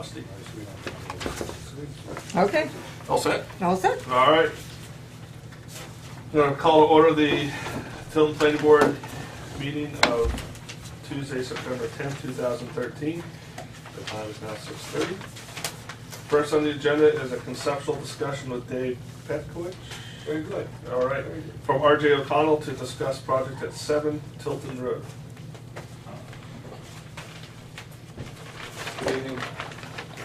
Rusty. Okay, All set? all set. All right. I'm going to call to order the Tilton Planning Board meeting of Tuesday, September 10th, 2013. The time is now 6:30. First on the agenda is a conceptual discussion with Dave Petkowicz. Very good. All right. From R.J. O'Connell to discuss project at 7 Tilton Road. Good evening.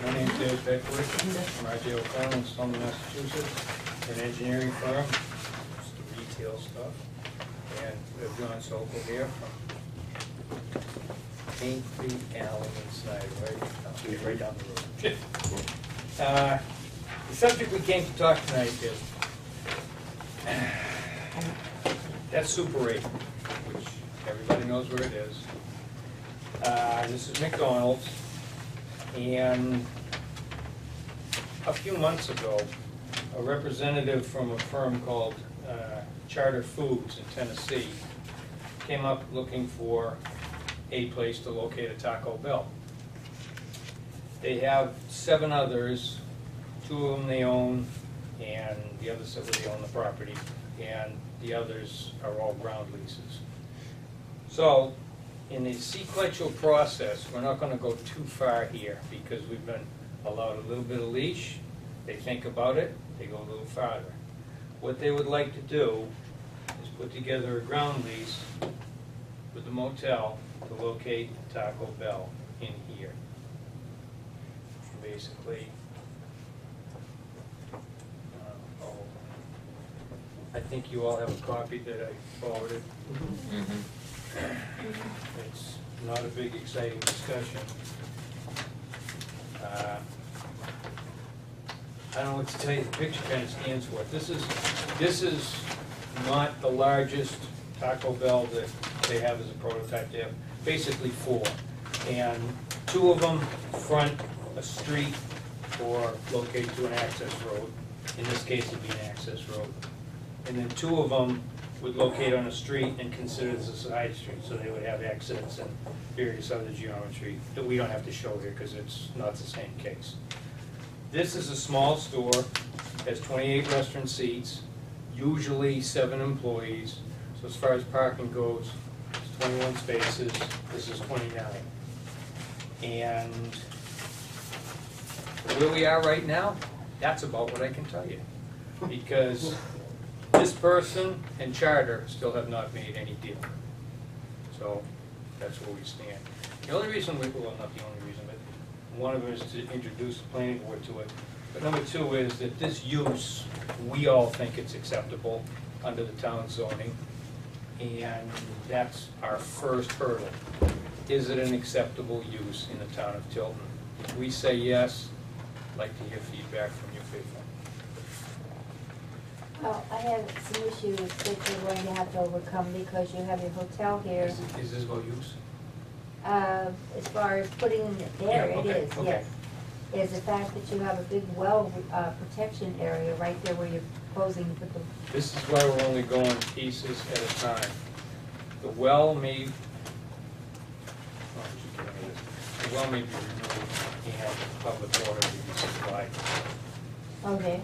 My name is Dave Beckwith. I'm R.J. O'Connell in Stoughton, Massachusetts. We're an engineering firm, just the retail stuff. And we have John Sokol here from Main Street, Allen, and Snyder, right down the road. The subject we came to talk tonight is that's Super 8, which everybody knows where it is. This is McDonald's. And a few months ago, a representative from a firm called Charter Foods in Tennessee came up looking for a place to locate a Taco Bell. They have 7 others, 2 of them they own, and the other 7 they own the property, and the others are all ground leases. So, in the sequential process, we're not going to go too far here because we've been allowed a little bit of leash. They think about it, they go a little farther. What they would like to do is put together a ground lease with the motel to locate Taco Bell in here. Basically, I think you all have a copy that I forwarded. It's not a big, exciting discussion. I don't know what to tell you. The picture kind of stands for it. This is not the largest Taco Bell that they have as a prototype. They have basically 4, and 2 of them front a street or locate to an access road. In this case, it'd be an access road. And then 2 of them would locate on a street and consider this a side street, so they would have exits and various other geometry that we don't have to show here because it's not the same case. This is a small store, has 28 restaurant seats, usually 7 employees. So as far as parking goes, it's 21 spaces, this is 29. And where we are right now, that's about what I can tell you. Because this person and Charter still have not made any deal. So that's where we stand. The only reason well, not the only reason, but one of them is to introduce the planning board to it. But number 2 is that this use, we all think it's acceptable under the town zoning. And that's our first hurdle. Is it an acceptable use in the town of Tilton? If we say yes, I'd like to hear feedback from you people. Well, I have some issues that you're going to have to overcome because you have your hotel here. Is this about use? As far as putting it there, Yeah, okay, it is, okay. yes. Is the fact that you have a big well protection area right there where you're proposing to put the. This is why we're only going pieces at a time. The well may, the well may be removed and public water may be supplied. Okay.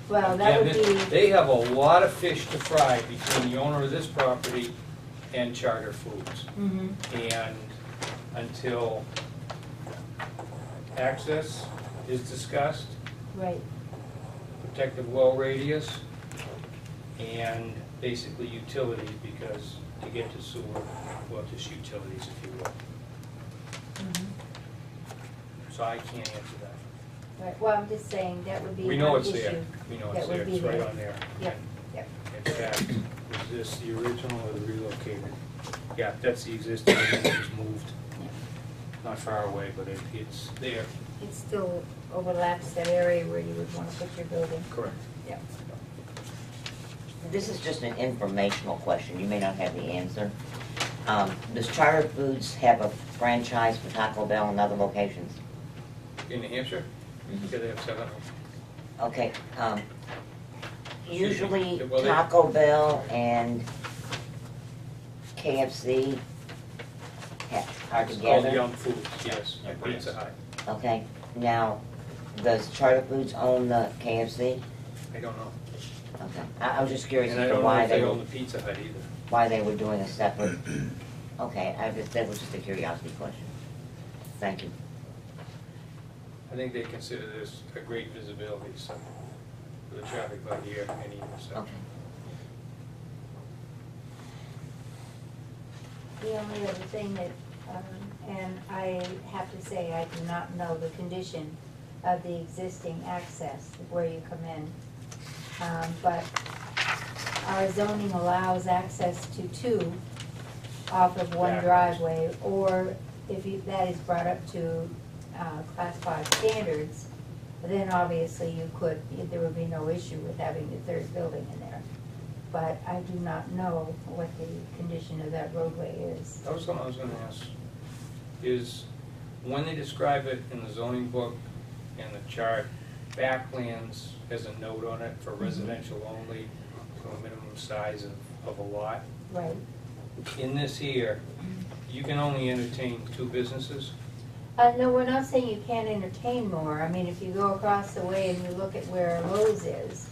Well, that would Again, be. They have a lot of fish to fry between the owner of this property and Charter Foods. And until access is discussed, Right. protective well radius, and basically utilities, because to get to sewer, well, just utilities, if you will. So I can't answer that. Right, well, I'm just saying, that would be We know one it's issue. there. We know That it's would there. be It's right there. on there. Yep, yep. In fact, is this the original or the relocated? Yeah, that's the existing, it was moved. Not far away, but it's there. It still overlaps that area where you would want to put your building. Correct. Yeah. This is just an informational question. You may not have the answer. Does Charter Foods have a franchise for Taco Bell in other locations? In New Hampshire? Yeah, they have 7. Okay. Usually Well, Taco Bell and KFC are It's called together. Young Foods, yes, at Pizza Hut. Okay, now, does Charter Foods own the KFC? I don't know. Okay, I was just curious And I as to don't know why if they they own were, the Pizza Hut either. why they were doing a separate, okay, that was just a curiosity question. Thank you. I think they consider this a great visibility, so, for the traffic by the any intersection. Okay. The only other thing that, and I have to say, I do not know the condition of the existing access where you come in. But our zoning allows access to two off of one Backwards. driveway, or if that is brought up to class 5 standards, then obviously you could, there would be no issue with having the third building in there. But I do not know what the condition of that roadway is. That was something I was gonna ask, is when they describe it in the zoning book and the chart, backlands has a note on it for residential only, to a minimum size of a lot. Right. In this here, you can only entertain 2 businesses. No, we're not saying you can't entertain more. I mean, if you go across the way and you look at where Lowe's is,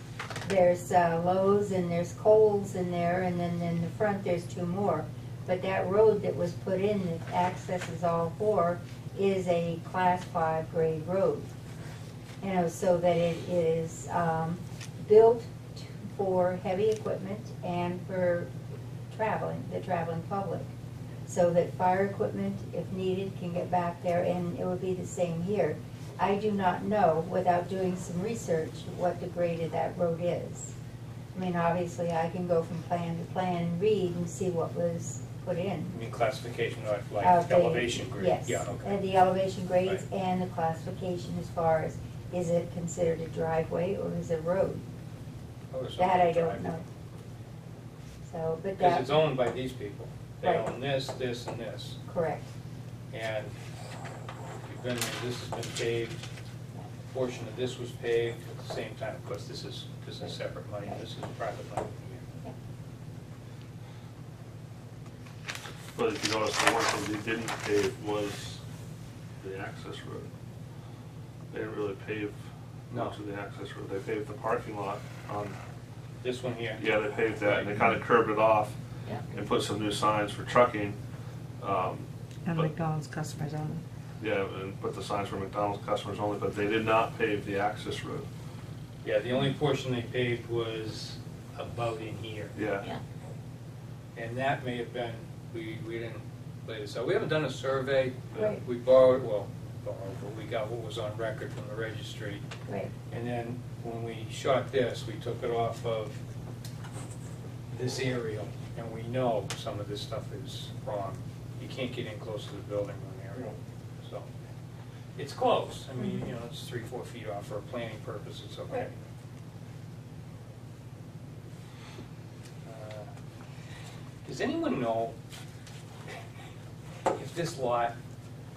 there's Lowe's and there's Kohl's in there, and then in the front there's 2 more. But that road that was put in that accesses all 4 is a class 5 grade road. You know, so that it is built for heavy equipment and for traveling, the traveling public. So that fire equipment, if needed, can get back there, and it would be the same here. I do not know, without doing some research, what the grade of that road is. I mean, obviously, I can go from plan to plan and read and see what was put in. I mean classification, like The- elevation grade. Yes, Yeah, okay. and the elevation grades Right. and the classification as far as, is it considered a driveway or is it a road? Oh, it's That on I the don't drive. know. So, but Because that, it's owned by these people. They Right. own this, this, and this. correct. And you've been, this has been paved, a portion of this was paved at the same time. Of course, this is separate money, this is private money. But if you notice, the one thing they didn't pave was the access road. They didn't really pave No. much of the access road. They paved the parking lot on, This one here. yeah, they paved that, and they kind of curbed it off Yeah. and put some new signs for trucking. And But- McDonald's customers only. Yeah, and put the signs for McDonald's customers only, but they did not pave the access road. Yeah, the only portion they paved was about in here. Yeah. Yeah. And that may have been, we didn't lay this out. We haven't done a survey. Right. We borrowed, but we got what was on record from the registry. Right. And then when we shot this, we took it off of this aerial, and we know some of this stuff is wrong. You can't get in close to the building on the aerial, so. It's close, I mean, you know, it's 3-4 feet off for a planning purpose, it's okay. Right. Does anyone know if this lot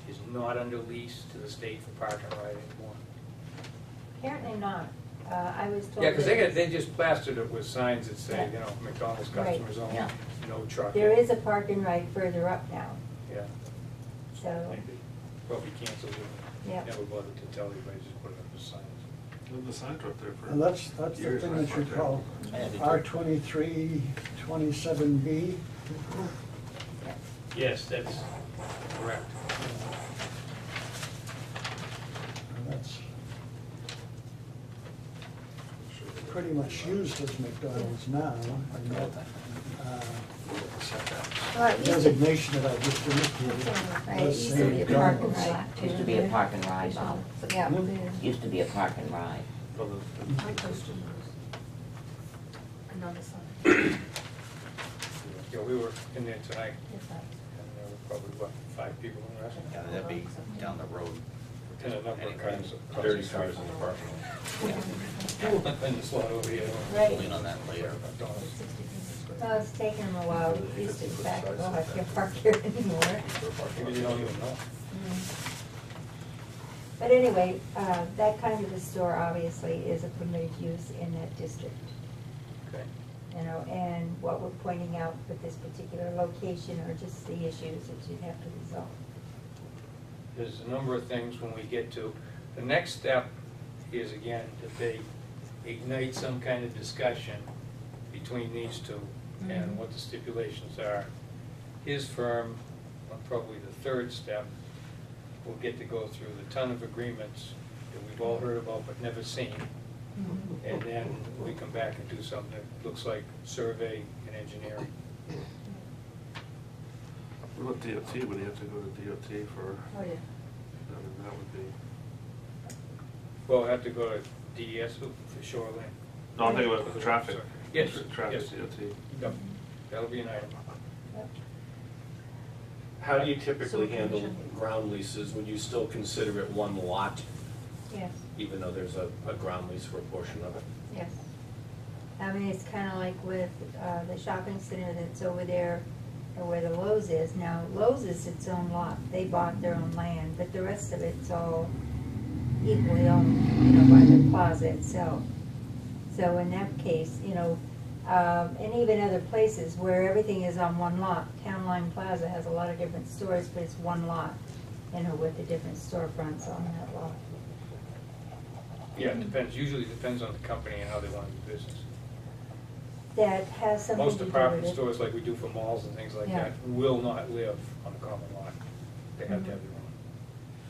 is not under lease to the state for park and ride anymore? Apparently not. I was told. Yeah, because that they just plastered it with signs that say, Yeah. you know, McDonald's Right. customers only, Yeah. no trucking. there is a park and ride further up now, Yeah, so, maybe, probably canceled it, yeah. never bothered to tell anybody, just put it up as signs. The signs were up there for And that's the years. thing that you call R23, 27B. Yes, that's correct. And that's pretty much used as McDonald's now. And that Well, it used to- designation that I just indicated Right, it does used say to be a park and McDonald's. ride. Used to be a park and ride, Bob. Yeah. Used to be a park and ride. Yeah, we were in there tonight, and there were probably, what, 5 people in the restaurant? Yeah, that'd be down the road. And a number of cars. 30 cars in the parking lot. And the slot over here. Right. We'll lean on that later. McDonald's. Well, it's taken them a while. We used to, in fact, go, I can't park here anymore. Maybe they don't even know. But anyway, that kind of a store obviously is a permitted use in that district. Okay. You know, and what we're pointing out with this particular location are just the issues that you'd have to resolve. there's a number of things when we get to, the next step is again that they ignite some kind of discussion between these two and what the stipulations are. His firm, on probably the third step, will get to go through the ton of agreements that we've all heard about but never seen. And then we come back and do something that looks like survey and engineering. What about DOT? Would he have to go to DOT for, Oh, yeah. I mean, that would be, Well, we'll have to go to DES for shoreline. no, I'm thinking about the traffic. Yes, Traffic yes. DOT. Yep, that'll be an item. How do you typically handle ground leases? Would you still consider it one lot, Yes, even though there's a ground lease for a portion of it? yes. I mean, it's kind of like with the shopping center that's over there, or where the Lowe's is. Now, Lowe's is its own lot. They bought their own land, but the rest of it's all equally owned, you know, by the plaza itself. So in that case, you know, and even other places where everything is on one lot. Town Line Plaza has a lot of different stores, but it's one lot, you know, with the different storefronts on that lot. Yeah, it depends, usually depends on the company and how they want to do business. That has something to Most do with department it. stores, like we do for malls and things like Yeah. that, will not live on a common lot. They have to have their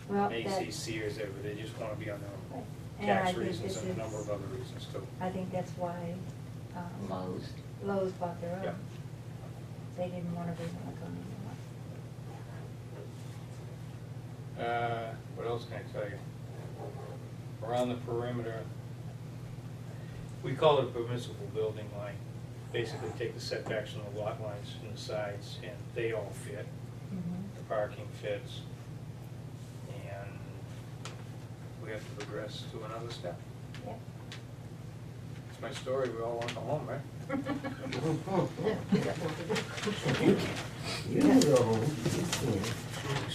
Well, own. that, Macy's, Sears, they just want to be on their own. and I Tax think reasons this and a number is, of other reasons too. I think that's why Lowe's. Lowe's bought their own. Yeah. They didn't want to be on a common lot. What else can I tell you? Around the perimeter, we call it a permissible building line. Basically take the setbacks from the lot lines from the sides, and they all fit. The parking fits. And we have to progress to another step. Yeah. It's my story, we all want to go home, right? You can go home. You can.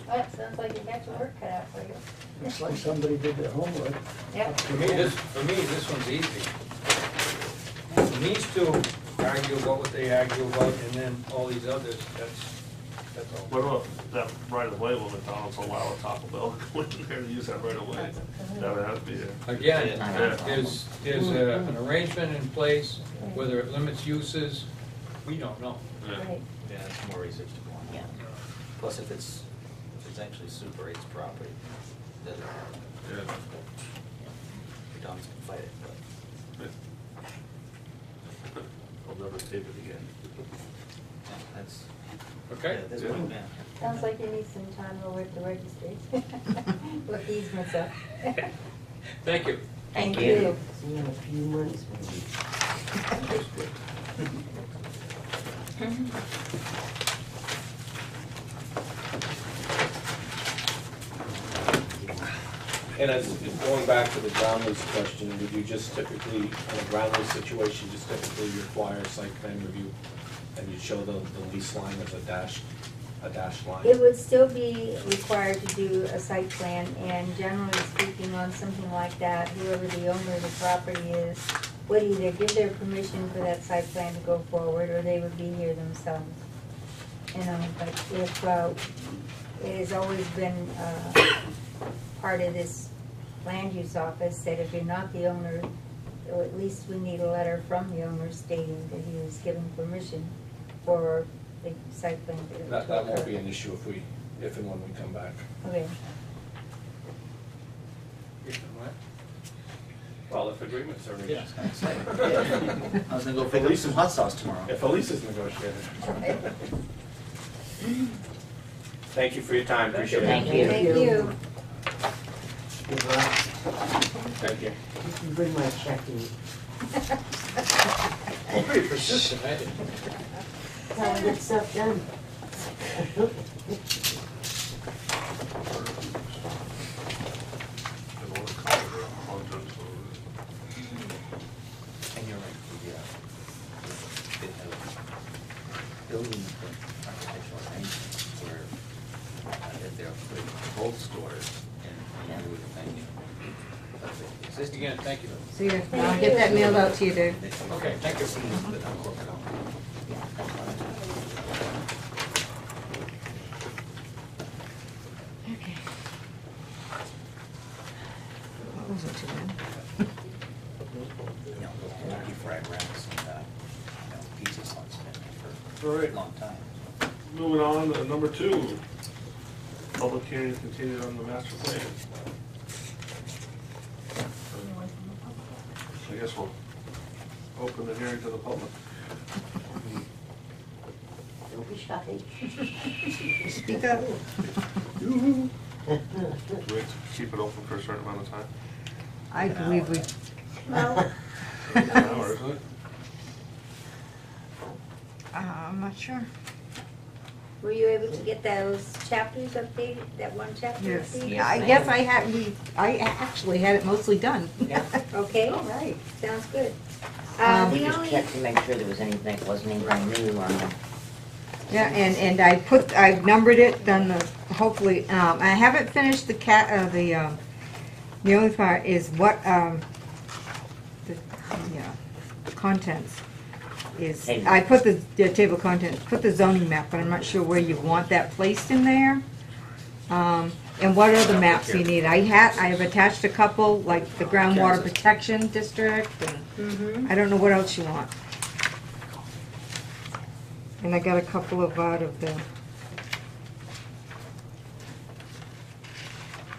Well, it sounds like you got your work cut out for you. Looks like somebody did their homework. Yep. For me, this one's easy. And these two argue about what they argue about, and then all these others, that's all. What about that right of way, will McDonald's allow a Taco Bell to go in there and use that right of way? That would have to be a. Again, Yeah. there's an arrangement in place, whether it limits uses, we don't know. Right. Yeah, it's more research to go on. Yeah. Plus, if it's actually Super 8's property, then Yeah. the Doms can fight it, but I'll never tape it again. yeah, that's. Okay? Yeah, that's Yeah. what, yeah. Sounds like you need some time over at the registry. Look easements up. Thank you. Thank you. See you in a few months, maybe. And as, going back to the ground lease question, would you just typically, in a ground lease situation, just typically require a site plan review? And you show the lease line as a dashed line? It would still be required to do a site plan, and generally speaking, on something like that, whoever the owner of the property is would either give their permission for that site plan to go forward, or they would be here themselves. You know, but if, it has always been, part of this land use office that if you're not the owner, or at least we need a letter from the owner stating that he was given permission for the site plan to occur. That won't be an issue if and when we come back. Okay. Well, if agreements are reached. Yeah, I was gonna say, yeah. I was gonna go pick up some hot sauce tomorrow. If a lease is negotiated. Thank you for your time, appreciate it. Thank you. Thank you. Good luck. Thank you. You can bring my check in. Pretty persistent, I did. How to get stuff done. And you're right, they have building architectural arrangements where if they're putting cold stores and you would think, but the existing Again, thank you. See ya. I'll get that mailed out to you, Dave. Okay, thank you. Okay. That wasn't too bad. You know, those defrag racks and, pizza slots been there All for right. a long time. Moving on to number 2. Public hearing continued on the master plan. I guess we'll open the hearing to the public. Don't be shy. Speak up. Yoo-hoo. Do we have to keep it open for a certain amount of time? I believe we, Well, An hour, isn't it? I'm not sure. were you able to get those chapters updated, that one chapter Yes, updated? yeah, I guess I had, I actually had it mostly done. Okay, All right. sounds good. We The just only, checked to make sure there was anything, wasn't anything new on the. Yeah, and I've numbered it, done the, hopefully, I haven't finished the only part is what, the contents is, I put the table of contents, put the zoning map, but I'm not sure where you want that placed in there. And what other maps you need. I have attached a couple, like the groundwater protection district, and I don't know what else you want. And I got a couple of out of the,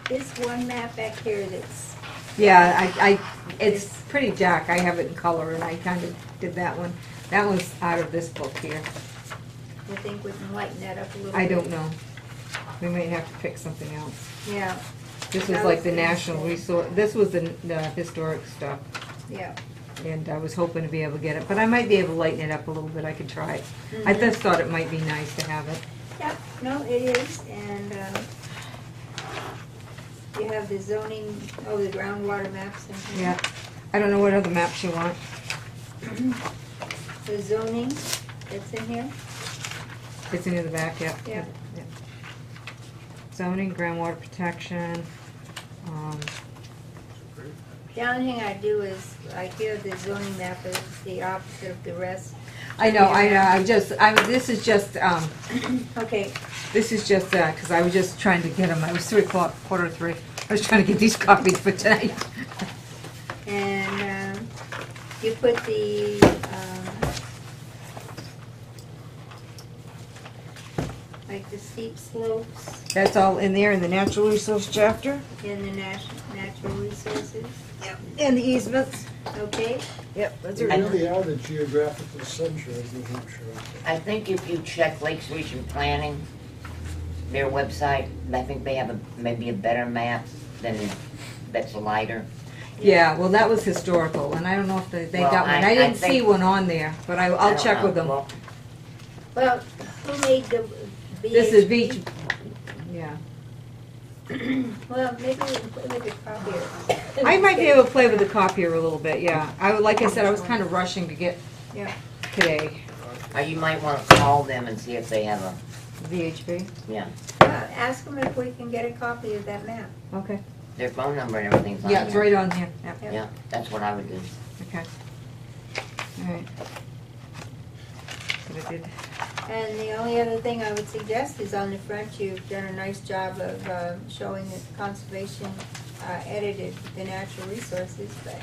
this one map back here that's, yeah, it's pretty dark. I have it in color, and I kind of did that one. That one's out of this book here. I think we can lighten that up a little bit. I don't know. We might have to pick something else. Yeah, This was like the national resource, this was the historic stuff, yeah. and I was hoping to be able to get it, but I might be able to lighten it up a little bit. I could try it. I just thought it might be nice to have it. Yeah, no, it is, and, you have the zoning, the groundwater maps and things. Yeah. I don't know what other maps you want. The zoning that's in here, It's in the back, yeah. Yeah. Zoning, groundwater protection, the only thing I do is, I give the zoning map is the opposite of the rest. I know, this is just, Okay, because I was just trying to get them, it was 3 o'clock, 2:45. I was trying to get these copies for tonight. and, you put the, like the steep slopes That's all in there in the natural resource chapter. in the natural resources, And the easements. okay? Yep, those They are. really are the geographical center of New Hampshire. I think if you check Lakes Region Planning, their website, I think they have maybe a better map than, that's lighter. Yeah, well, that was historical, and I don't know if they Well, got one. I I didn't think- see one on there, but I I'll don't check know. with them. Well, Well, who made the VHB? This is beach, yeah. Well, maybe we can play with the copier. I might be able to play with the copier a little bit, yeah. Like I said, I was kind of rushing to get Yeah. today. you might want to call them and see if they have a, VHB, yeah, Ask them if we can get a copy of that map. okay. their phone number and everything's on Yeah, it's there. right on here, yeah, Yeah, that's what I would do. okay. All right. What I did. And the only other thing I would suggest is on the front, you've done a nice job of showing that conservation edited the natural resources, but,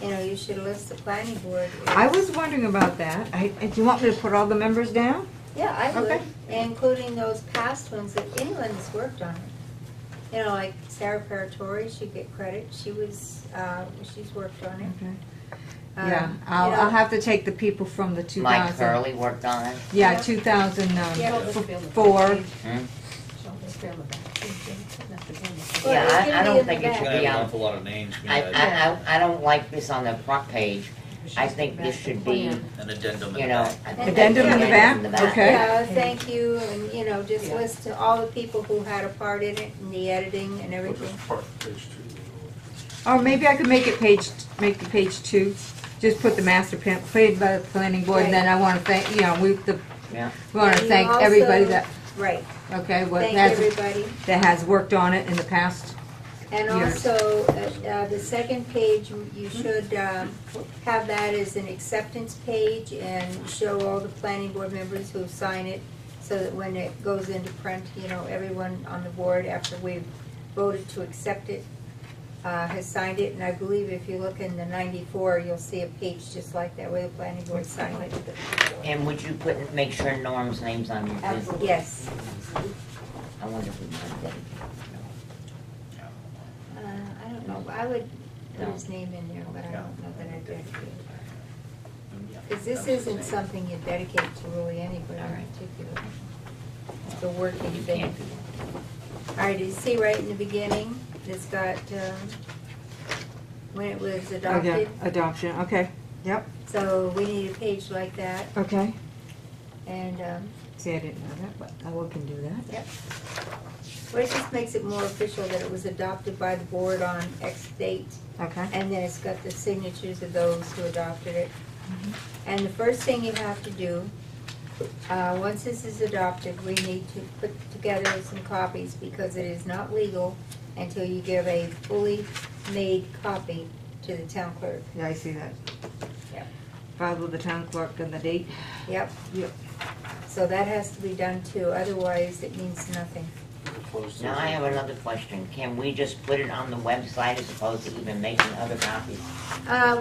you should list the planning board. I was wondering about that. Do you want me to put all the members down? Yeah, I would, Okay. including those past ones, that anyone that's worked on it. Like Sarah Paratori should get credit, she's worked on it. Okay. Um, Yeah, I'll have to take the people from the 2000. Mike Curley worked on it. Yeah, Yeah. 2004. Hmm? Well, Yeah, it's I gonna be don't in think the it back. should Gonna be have an on. awful lot of names, I don't like this on the front page. I think this should be, an addendum in you the know. back. Addendum in the back? Okay. Yeah, thank you, and, just list all the people who had a part in it, and the editing and Well, everything. just part page 2. Or maybe I could make it page 2. Just put the master plan, paid by the planning board, and then I want to thank, we Yeah. want And to you thank also- everybody that, Right, okay, thank everybody. that has worked on it in the past. And years. also, the second page, you should have that as an acceptance page and show all the planning board members who sign it, so that when it goes into print, you know, everyone on the board, after we've voted to accept it, has signed it. And I believe if you look in the 94, you'll see a page just like that where the planning board signed it. And would you make sure Norm's name's on your business? Yes. I wonder if we might dedicate it. I don't know, I would put his name in there, but I don't know that I dedicate. Because this isn't something you dedicate to really anybody in particular. It's a working You thing. can't do that. All right, you see right in the beginning, it's got, when it was Oh, yeah, adopted. adoption, okay, yep, So we need a page like that, okay. and, See, I didn't know that, but I can do that. yep. Well, it just makes it more official that it was adopted by the board on X date, Okay. and then it's got the signatures of those who adopted it. And the first thing you have to do, once this is adopted, we need to put together some copies, because it is not legal until you give a fully made copy to the town clerk. Yeah, I see that. Yep. Filed with the town clerk and the date. Yep, Yep. so that has to be done too, otherwise it means nothing. Now I have another question. Can we just put it on the website as opposed to even making other copies?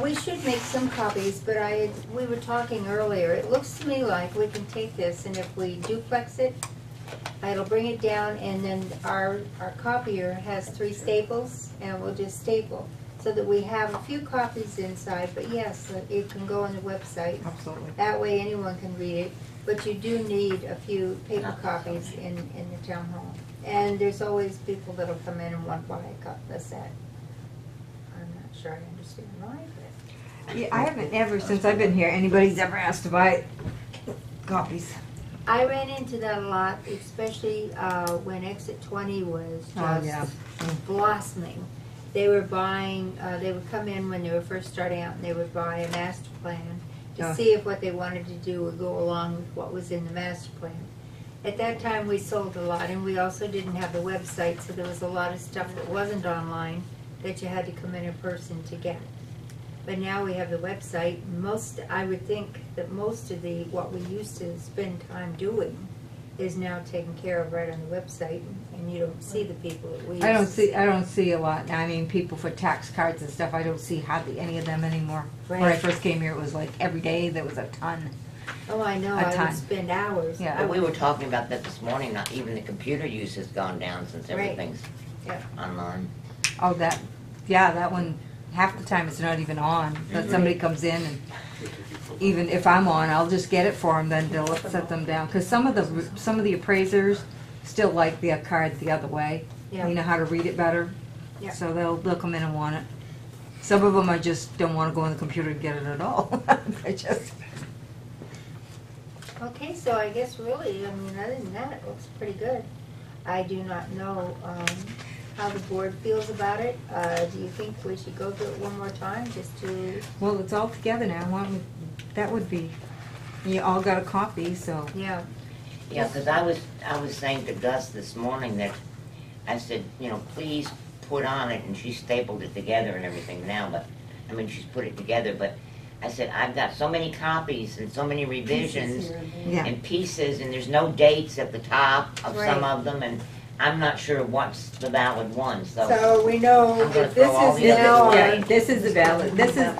We should make some copies, but we were talking earlier, it looks to me like we can take this, and if we duplex it, it'll bring it down, and then our copier has 3 staples, and we'll just staple, so that we have a few copies inside, but yes, it can go on the website. Absolutely. That way anyone can read it, but you do need a few paper copies in the town hall. And there's always people that'll come in and want to buy a set. I'm not sure I understand why, but. Yeah, I haven't ever, since I've been here, anybody's ever asked to buy copies. I ran into that a lot, especially when Exit 20 was Oh, yeah. just blossoming. They were buying, they would come in when they were first starting out, and they would buy a master plan to Oh. see if what they wanted to do would go along with what was in the master plan. At that time, we sold a lot, and we also didn't have the website, so there was a lot of stuff that wasn't online that you had to come in person to get. But now we have the website. I would think that most of what we used to spend time doing is now taken care of right on the website, and you don't see the people that we used to see. I don't see a lot. I mean, people for tax cards and stuff, I don't see hardly any of them anymore. When I Right. first came here, it was like every day there was a ton. Oh, I know, a I ton. would spend hours. Yeah. And we were talking about that this morning, not even the computer use has gone down since Right. everything's Yeah. online. Oh, that one, half the time it's not even on. But somebody comes in, and even if I'm on, I'll just get it for them, then they'll set them down. Because some of the appraisers still like the card the other way. Yeah. You know how to read it better. Yeah. So they'll come in and want it. Some of them I just don't want to go on the computer and get it at all. They just. Okay, so I guess really, I mean, other than that, it looks pretty good. I do not know how the board feels about it. Do you think we should go through it one more time, just to, Well, it's all together now. That would be. You all got a copy, so. yeah, Yeah, because I was saying to Gus this morning that, I said, you know, please put on it, and she stapled it together and everything now, but, I mean, she's put it together, but I said, I've got so many copies and so many revisions Yeah. and pieces, and there's no dates at the top of some Right. of them, and I'm not sure what's the valid one, so we know I'm gonna that throw all this is these now, Yeah, this is the ballot.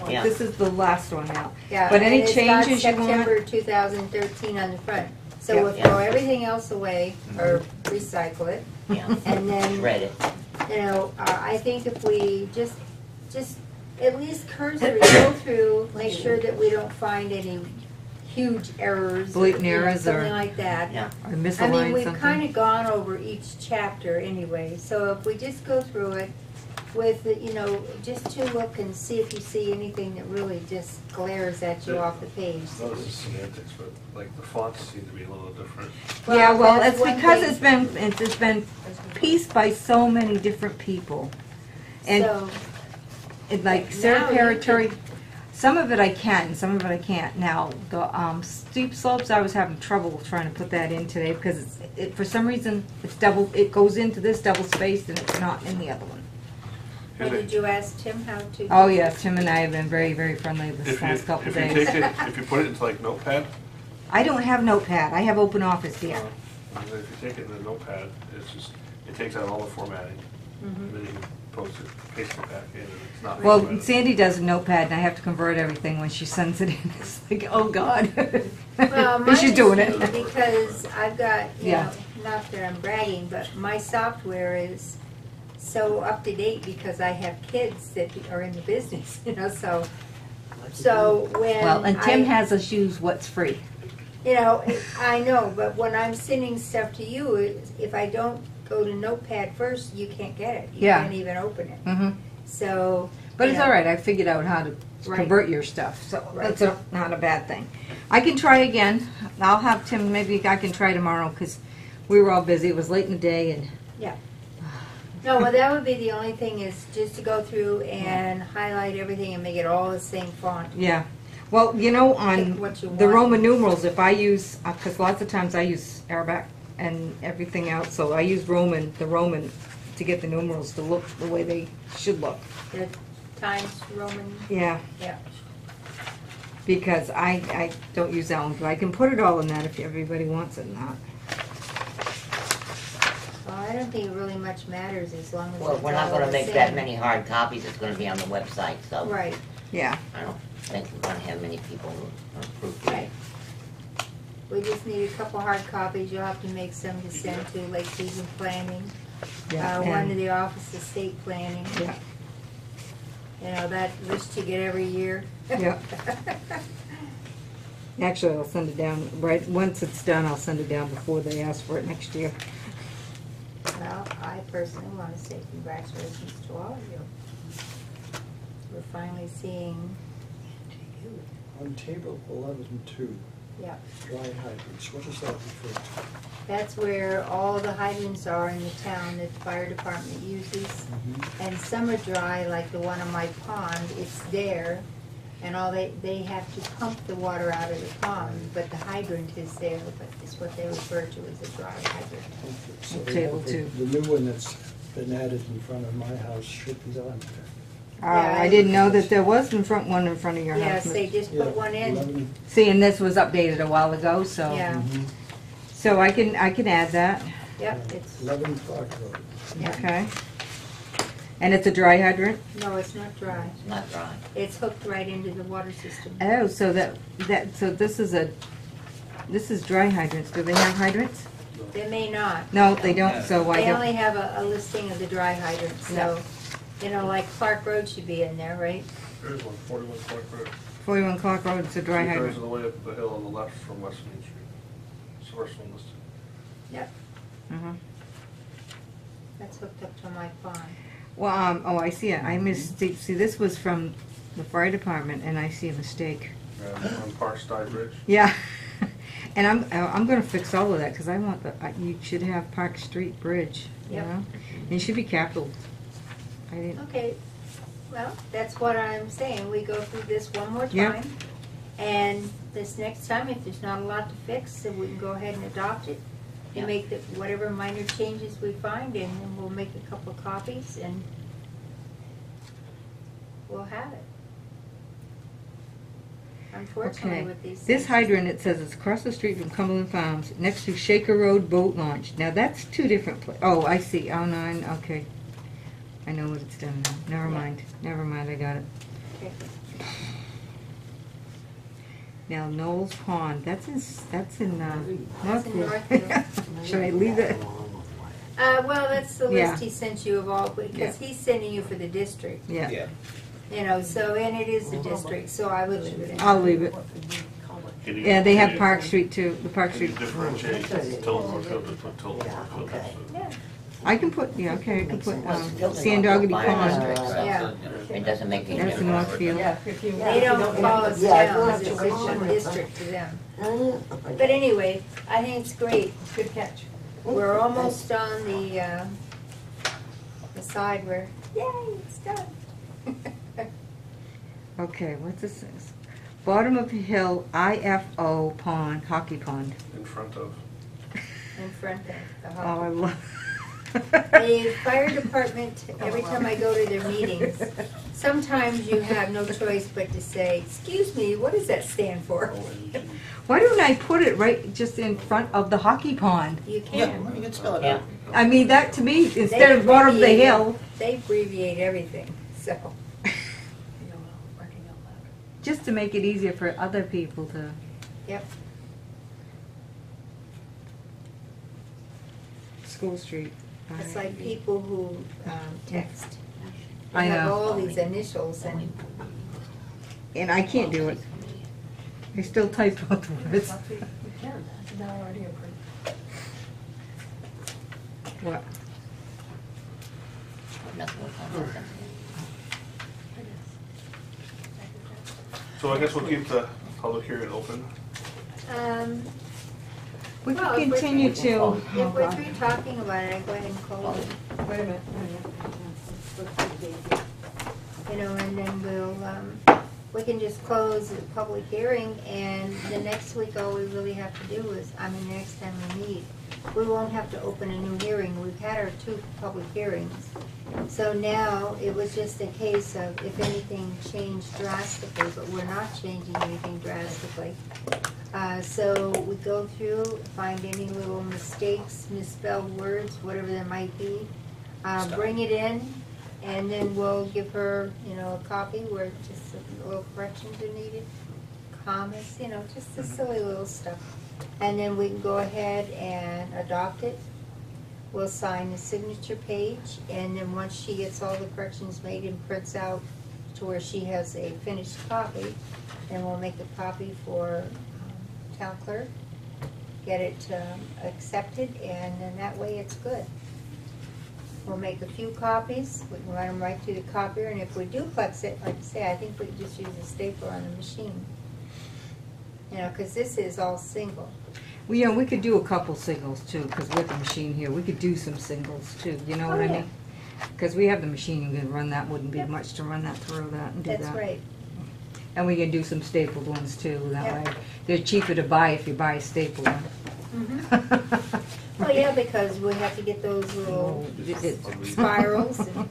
Yeah. This is the last one now. yeah, But any and it's got changes you want? September 2013 on the front. So Yeah. we'll Yeah. throw everything else away, or recycle it, yeah, and then shred it. you know, I think if we just at least cursory go through, make sure that we don't find any huge errors. Blatant you know, errors or- something like that. Yeah. Or I mean, misaligned we've something. kind of gone over each chapter anyway, so if we just go through it with, you know, just to look and see if you see anything that really just glares at you off the page. Those are semantics, but like the fonts seem to be a little different. Yeah, well, that's it's one because thing. it's been pieced by so many different people. And So, it, like now Sarah you Territory, some of it I can, some of it I can't. Now, the steep slopes, I was having trouble trying to put that in today because for some reason it's double, it goes into this double spaced and it's not in the other one. And did you ask Tim how to? Oh, yeah, Tim and I have been very, very friendly this If you, last couple if of you days. take it, if you put it into like Notepad, I don't have Notepad, I have Open Office here. if you take it in the Notepad, it takes out all the formatting, Mhm. and then you can post it, paste it back in, and it's not Well, formatted. Sandy does a Notepad, and I have to convert everything when she sends it in. It's like, oh, God. Well, And mine she's is doing it. because I've got, you Yeah. know, not that I'm bragging, but my software is so up to date because I have kids that are in the business, you know, so when Well, and Tim I- has us use what's free. You know, I know, but when I'm sending stuff to you, if I don't go to Notepad first, you can't get it. You Yeah. can't even open it. Mm-hmm. So. But you it's know, all right, I figured out how to Right. convert your stuff, so Right. that's not a bad thing. I can try again. I'll have Tim, maybe I can try tomorrow, because we were all busy. It was late in the day, and No, well, that would be the only thing is just to go through and highlight everything and make it all the same font. yeah. Well, you know, on Pick what you the want. Roman numerals, if I use, because lots of times I use Arabic and everything else, so I use the Roman, to get the numerals to look the way they should look. The Times Roman, Yeah, yeah. because I don't use that one, but I can put it all in that if everybody wants it or not. Well, I don't think it really much matters as long as Well, it's we're not all gonna the make that same. many hard copies, it's gonna be on the website, so. Right, Yeah. I don't think we're gonna have many people approve right. We just need a couple hard copies. You'll have to make some to send to Lake Tilton Planning, Yeah, one and- to the Office of State Planning. Yeah. You know, that list you get every year. Yeah. Actually, I'll send it down, right, once it's done, I'll send it down before they ask for it next year. Well, I personally want to say congratulations to all of you. We're finally seeing, On table 11.2, yeah, dry hydrants, what does that refer to? that's where all the hydrants are in the town that the fire department uses. Mm-hmm. And some are dry, like the one on my pond, it's there, and all they have to pump the water out of the pond, but the hydrant is there, but it's what they refer to as a dry hydrant. Okay, so On they table have the- 2. The new one that's been added in front of my house should be on there. I didn't know that there was one in front of your Yes, house. they just Yeah, put one in, 11 See, and this was updated a while ago, so. yeah, mhm. So I can add that, yep, it's, 11 Clark Road. yeah, okay? And it's a dry hydrant? no, it's not dry. It's not dry. It's hooked right into the water system. Oh, so so this is dry hydrants. Do they have hydrants? They may not. No, they don't, so why They don't? only have a listing of the dry hydrants, so, you know, like Clark Road should be in there, right? There's one, 41 Clark Road. 41 Clock Road, it's a dry Two-thirds hydrant. of the way up the hill on the left from West Main Street. It's the first one listed. Yep, Mhm. that's hooked up to my pond. Well, oh, I see it. I missed, see, this was from the fire department, and I see a mistake. On Parkside Bridge. Yeah, and I'm gonna fix all of that, because I want you should have Park Street Bridge, you Yep. know? And it should be capital. I didn't, Okay, well, that's what I'm saying, we go through this one more Yeah. time. And this next time, if there's not a lot to fix, then we can go ahead and adopt it. Yeah. And make whatever minor changes we find, and then we'll make a couple of copies and we'll have it. Unfortunately, okay. with these This things- hydrant, it says it's across the street from Cumberland Farms, next to Shaker Road Boat Launch. Now, that's two different oh, I see, oh, no, okay. I know what it's done now. Never mind, I got it. Okay. Now, Knowles Pond, that's in That's in Northfield. Northfield. Should I leave it? Well, that's the Yeah. list he sent you of all, because he's sending you for the district, Yeah, you know, so, and it is the district, so I would leave it in. I'll leave it. Can you- Yeah, they have can you- Park Street too, the Park Can you Street. differentiate Tilton Northfield and put Tilton Northfield? Yeah, I can put, yeah, okay, I can put Tilton Sandoggy Fire Pond. District, so Yeah. It doesn't make any That's difference. Northfield. they don't call us towns, it's a district to them. But anyway, I think it's great. Good catch. We're almost on the side where, yay, it's done. Okay, what's this? Bottom of the hill, IFO pond, hockey pond. In front of. In front of the Oh, I hockey. love, The fire department, every time I go to their meetings, sometimes you have no choice but to say, excuse me, what does that stand for? Why don't I put it right just in front of the hockey pond? You Yeah, can. you can spell it Yeah. out. I mean, that to me, instead of bottom of the hill, They abbreviate everything, so. just to make it easier for other people to. Yep. School Street. It's like people who text. I They have know. all these initials and And I can't do it. I still type out the words. What? Nothing will come up. So I guess we'll keep the public hearing open. We Well, can if we're- continue to. Oh, if we're God. through talking about it, I go ahead and close it. Wait a minute. You know, and then we can just close the public hearing, and the next week, all we really have to do is, I mean, the next time we meet, we won't have to open a new hearing. We've had our 2 public hearings. So now, it was just a case of if anything changed drastically, but we're not changing anything drastically. So we go through, find any little mistakes, misspelled words, whatever there might be, bring it in, and then we'll give her, you know, a copy where just a little corrections are needed, commas, you know, just the silly little stuff. And then we can go ahead and adopt it. We'll sign the signature page, and then once she gets all the corrections made and prints out to where she has a finished copy, then we'll make a copy for town clerk, get it accepted, and then that way it's good. We'll make a few copies, we can run them right through the copier, and if we duplex it, like I say, I think we can just use a stapler on the machine. You know, because this is all single. Well, yeah, we could do a couple singles too, because with the machine here, we could do some singles too, you know what I Oh, yeah. mean? Because we have the machine, we can run that, wouldn't be much to run that through that and do that. That's right. And we can do some stapled ones too, that Yeah. way. They're cheaper to buy if you buy a stapled one. Mhm. Well, yeah, because we have to get those little spirals and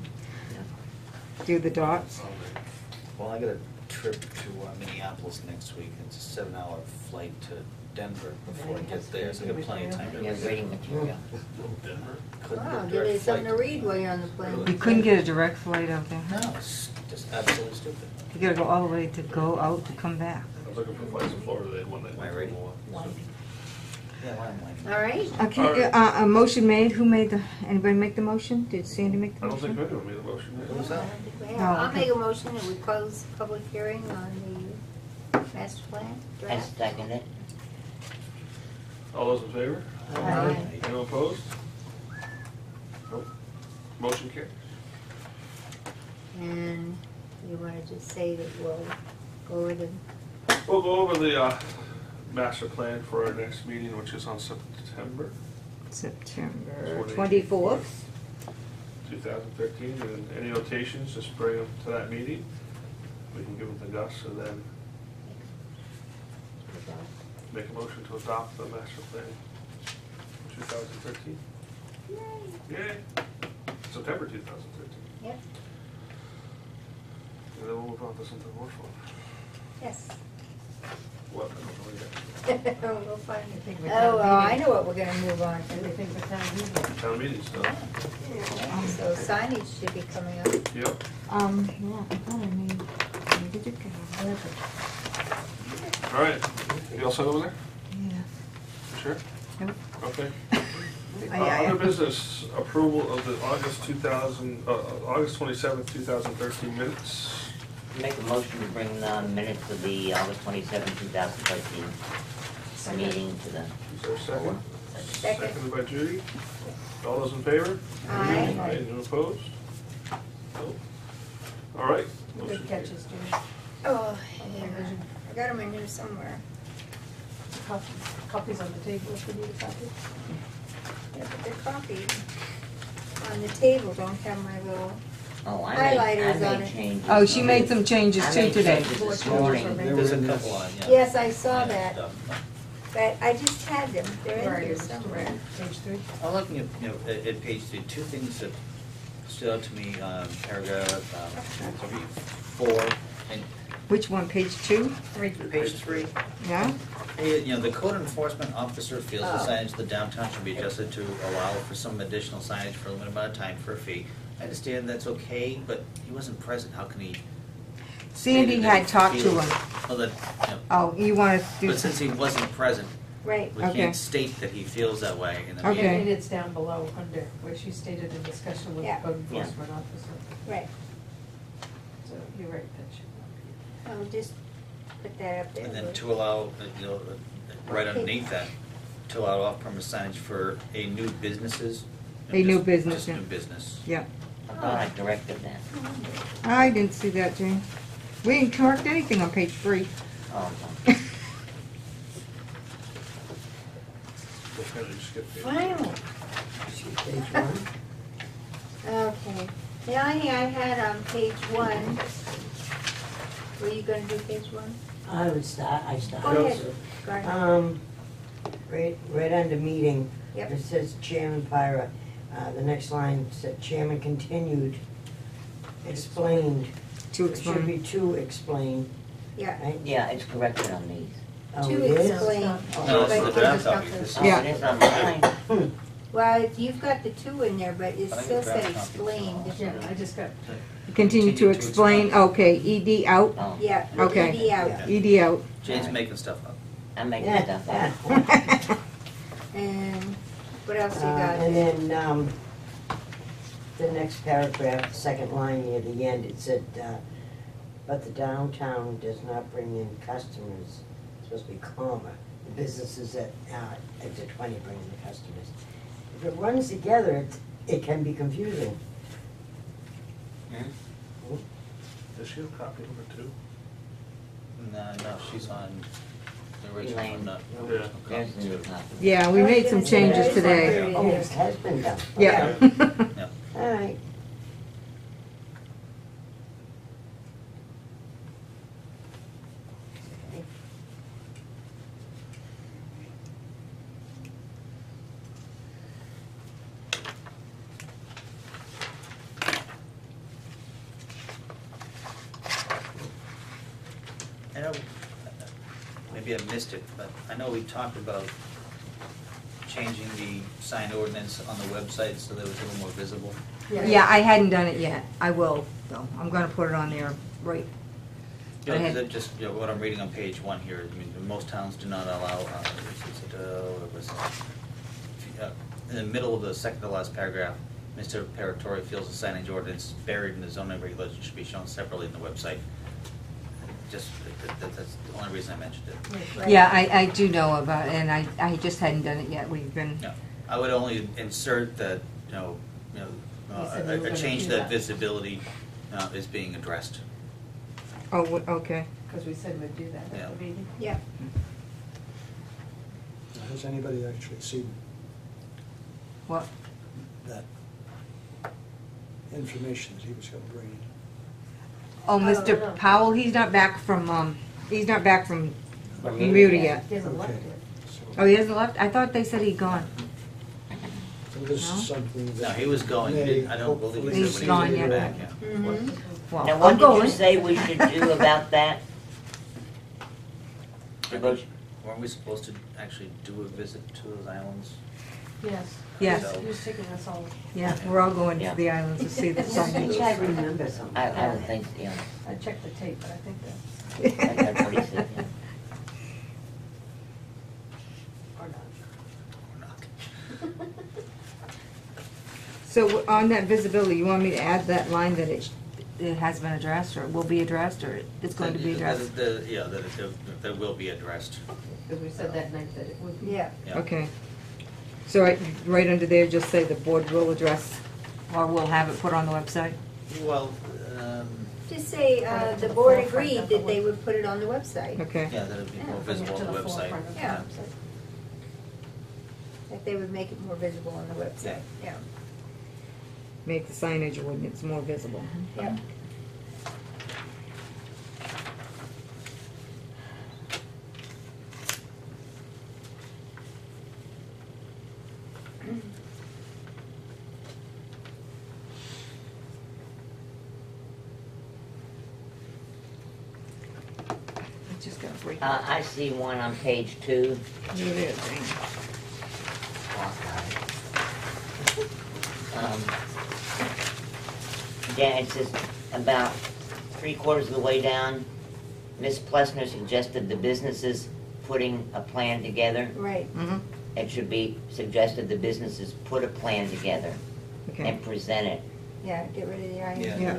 Do the dots. Well, I got a trip to Minneapolis next week. It's a 7-hour flight to Denver before I get there, so I got plenty of time to You have reading material. Couldn't wow, get a give you direct something to flight. read while you're on the plane. You couldn't get a direct flight out there. No, it's just absolutely stupid. You gotta go all the way to go out to come back. I was looking for flights in Florida, they had one that. Am I ready? Yeah, why am I? All right. Okay, a motion made, who made the, anybody make the motion? Did Sandy make the I don't think motion? anyone made a motion yet. What was that? Yeah, Oh, I'll okay. make a motion that we close the public hearing on the master plan I draft. second it. All those in favor? Aye. Anyone opposed? Nope. Motion carries. And you want to just say that we'll go over the, We'll go over the master plan for our next meeting, which is on September September 24th. 2013, and any notations, just bring them to that meeting. We can give them to Gus, and then make a motion to adopt the master plan 2013. Yay! September 2013. yep, And then we'll move on to something more fun. yes. What? I don't know yet. We'll find it. Oh, well, I know what we're gonna move on to. Town meeting stuff. So signage should be coming up. Yep. Yeah, I thought I made, where did it go? All right. You all set over there? Yeah. You sure? Yep. Okay. Aye. Other business, approval of the August 27th, 2013 minutes. Make a motion to bring the minutes of the August 27, 2013 meeting to the, Is there a second? Second. Seconded by Judy. All those in favor? Aye. Anyone opposed? Nope. All right. Motion Good catches, Judy. Oh, yeah. I got them in here somewhere. Copies on the table if you need a copy. Yeah, but they're copied. On the table, don't have my little, oh, I Highlighters on made it. changes. Oh, she made some changes I too made today. changes this morning. There's a couple on, yeah. yes, I saw that. But I just had them, they're in Where are here you, somewhere. Page 3? I'm looking at, at page 3, two things that stood out to me, paragraph 4, and Which one, page 2? page 3. Yeah? The code enforcement officer feels the Oh. signage of the downtown should be adjusted to allow for some additional signage for a limited amount of time for a fee. I understand that's okay, but he wasn't present, how can he? Sandy state that had he talked to feels- him. Oh, that, Oh, you want to do but since he wasn't present, Right, we Okay. can't state that he feels that way in the Okay. meeting. And it's down below under where she stated in discussion with the Yeah. code enforcement officer. right. So you're right, that should not I'll just put that up there. And then to allow, right underneath that, to allow off-premise signage for a new businesses. A new just- business, Just yeah. new business. Yeah. I thought I directed that. I didn't see that, Jane. We didn't correct anything on page 3. Oh, Finally. Page 1. Okay. The only thing I had on page 1, were you gonna do page 1? I would start, I Go start. ahead, Gardner. Right under meeting, Yep. it says Chairman Pyra. The next line said Chairman continued, explained. To It should be explain. to explain, Yeah, right? yeah, it's corrected on these. Oh, to it is? explain. No, But- it's the draft copy. This Oh, Yeah. it is on mine. Well, you've got the 2 in there, but it I think still the draft said copy is explained. be. Yeah, I just got, Continue to explain, okay, ED out, Oh, Yeah, Okay. ED out. Yeah. ED out. Jane's making stuff up. I'm making Yeah. stuff up. And what else you got? And then, the next paragraph, second line near the end, it said, but the downtown does not bring in customers, it's supposed to be comma, the businesses at exit 20 bring in the customers. If it runs together, it can be confusing. Does she have copy number 2? No, she's on the original Elaine. one. Yeah. There's the new copy. Yeah, we made some changes today. Oh, it has been done. Yeah. Yeah. All right. I know, maybe I missed it, but I know we talked about changing the sign ordinance on the website so that it was a little more visible. Yeah, I hadn't done it yet. I will, though. I'm gonna put it on there, right. Yeah, I had- because it just, what I'm reading on page 1 here, I mean, most towns do not allow, what was it? In the middle of the second to last paragraph, Mr. Paratori feels the signage ordinance buried in the zoning regulations should be shown separately in the website. Just, that's the only reason I mentioned it. Right. Yeah, I do know about it, and I just hadn't done it yet. We've been, No, I would only insert that, You said you were a gonna change do that that. visibility is being addressed. oh, okay. because we said we'd do that Yeah. at the meeting. Yeah, Has anybody actually seen What? that information that he was gonna bring in? Oh, I don't know. Mr. Powell, he's not back from Bermuda. Bermuda yet. He hasn't left Okay. yet. So- Oh, he hasn't left? I thought they said he'd gone. So this No? is something that. No, he was going, he didn't- I don't believe may he He's said gone when he was yet. back, yeah. mhm. Well, Now, I'm what did going. you say we should do about that? Weren't we supposed to actually do a visit to those islands? Yes. Yes. He was taking us all, Yeah, we're all going to Yeah. the islands to see the I think I signage. remember something. I don't think, yeah, I checked the tape, but I think that, that's what he said, yeah. or not. Or not? So on that visibility, you want me to add that line that it has been addressed, or will be addressed, or it's going to be addressed? Yeah, that will be addressed. Because we said that night that it would be. Yeah, Yeah. Okay. So right under there, just say the board will address, or we'll have it put on the website? Well, just say, the board agreed that they would put it on the website, Okay. yeah, that would be more Yeah. visible To on the the website. forefront of the Yeah. website. that they would make it more visible on the website, yeah. Make the signage ordinance more visible. Yeah. I see one on page 2. Here it is, Jane. Yeah, it says about 3/4 of the way down, Ms. Plessner suggested the businesses putting a plan together. Right. Mm-hmm, It should be suggested the businesses put a plan together okay. and present it. Yeah, get rid of the I. Yeah.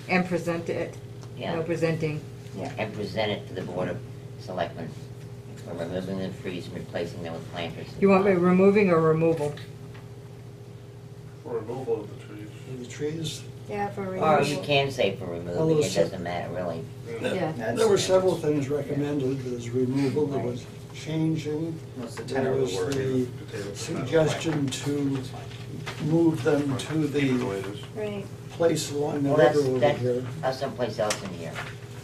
And present it, Yeah. no presenting. And present it to the Board of Selectmen. For removing the trees and replacing them with planters. You want me removing or removal? For removal of the trees. The trees, Yeah, for Or removal. you can say for removing, it doesn't matter really. Yeah. there were several things recommended. There's removal, there was changing, What's the there tenor of was the word? the suggestion to move them to Keep it the the way it is. Right. place along the Well, river over that's here. someplace else in here,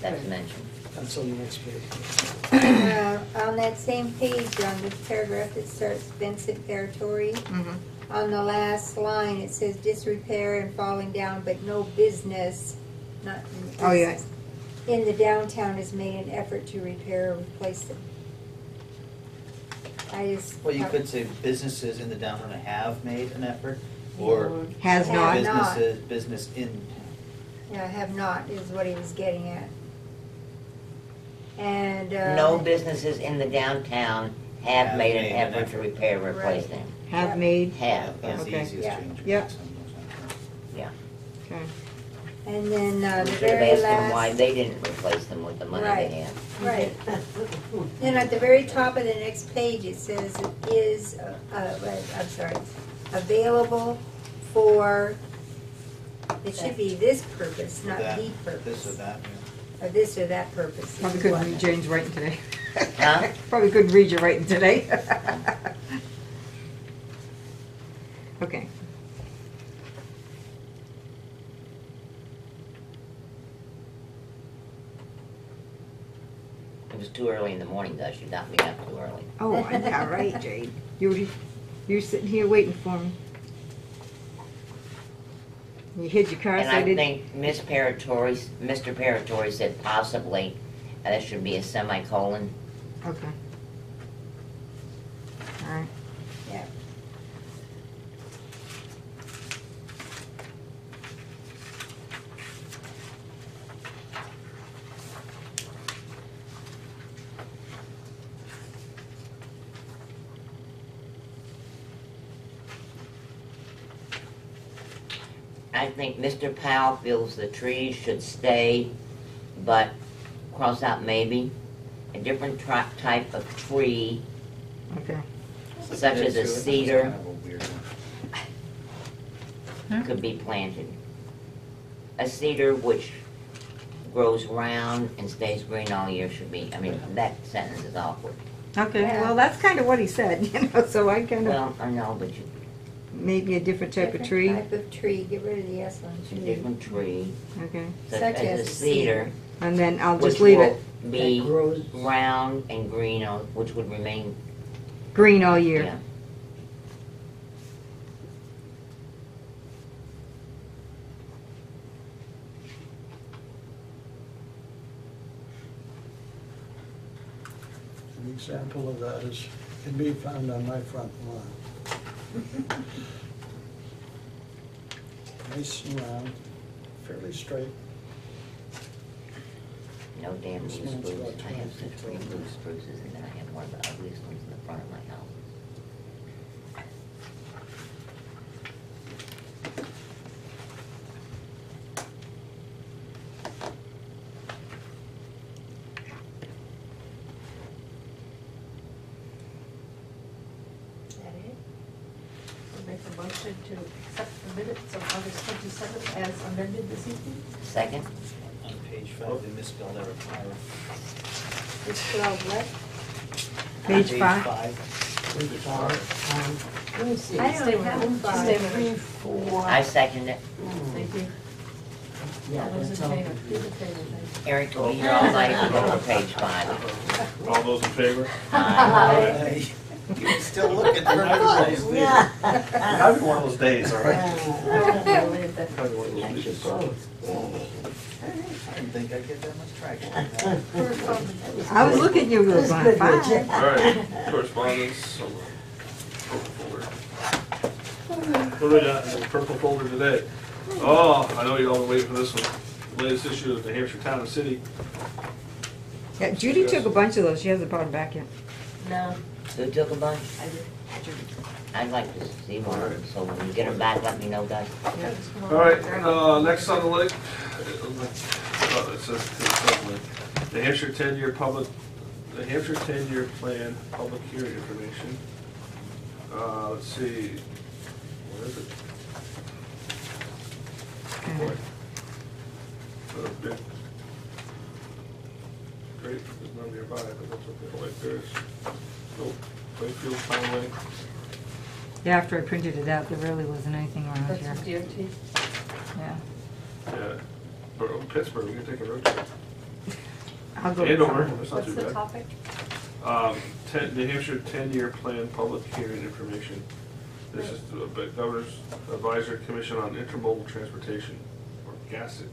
that's mentioned. That's on the next page. On that same page, on the paragraph that starts Vincent Paratori, Mm-hmm. on the last line, it says disrepair and falling down, but no business, not. Oh, yeah. In the downtown has made an effort to repair or replace them. I just. Well, you could say businesses in the downtown have made an effort, or Has Have not. not. business in. Yeah, have not, is what he was getting at. And, No businesses in the downtown have made an effort to repair or replace Right. them. Have made, Have, That's the Okay. easiest Yeah. change. Yep. yeah. okay. And then, the We should have very asked them why last, they didn't replace them with the money Right. they have. right. Then at the very top of the next page, it says it is, I'm sorry, available for, it should be this purpose, not That, the this or purpose. that, Or this or that purpose. Probably couldn't read Jane's writing today. Huh? Probably couldn't read your writing today. Okay. It was too early in the morning, though. She got me up too early. Oh, yeah, right, Jane. You're sitting here waiting for me. You hid your car, And so I I didn't. think Mr. Paratori said possibly that should be a semicolon. Okay. All right. Yeah. I think Mr. Powell feels the trees should stay, but cross out maybe. A different type of tree, Okay. such as a cedar, Kind of a weird one. could be planted. A cedar which grows round and stays green all year should be, I mean, that sentence is awkward. Okay, Yeah. well, that's kind of what he said, so I kind of, Well, I know, but you, maybe a different type of tree. Type of tree, get rid of the S on it's a tree. different tree, Okay. such as a cedar, And then I'll which just leave will it be That grows. round and green, which would remain, green all year. yeah. An example of that is, can be found on my front lawn. Nice and round, fairly straight. No damn blue This one's spruce. about I have 20 such feet green tall. blue spruces, and then I have one of the ugliest ones in the front of my house. Is that it? I'll make a motion to accept the minutes of August 27th as amended this evening. Second, On page 5, they misspelled Eric Myra. It's 12 what? Page Page 5. 5. Let me see. I don't have five. Stay Three, with four. I second it. Thank you. Yeah, All those in that's all. favor? Who's in favor? Thank you. Eric will be here all night if you go to page 5. All those in favor? Aye. You're still looking for nice. Yeah. That'd be one of those days, all right? Look at that. Probably one of those days. I didn't think I'd get that much traction on that. Correspondence. I was looking at you, That's going, good, fine. Richard. All right, correspondence, purple folder. What do we got in the purple folder today? Oh, I know you all been waiting for this one. The latest issue of the New Hampshire Town and City. Yeah, Judy took a bunch of those, she hasn't brought them back yet. No, Who took a bunch? I did. I'd like to see one of them, so when you get them back, let me know, guys. All right, next on the list, it says, the Hampshire 10-year plan public hearing information. Let's see, where is it? Boy. Big. Great, there's none nearby, but that's okay, like there's, nope, Wakefield, Conway. Yeah, after I printed it out, there really wasn't anything around That's here. from DOT. Yeah. Yeah, Pittsburgh, we can take a road trip. I'll go. Andover, with that's not What's too the bad. topic? New Hampshire 10-year plan public hearing information. This is the Governor's Advisory Commission on Intermodal Transportation, or GACIT,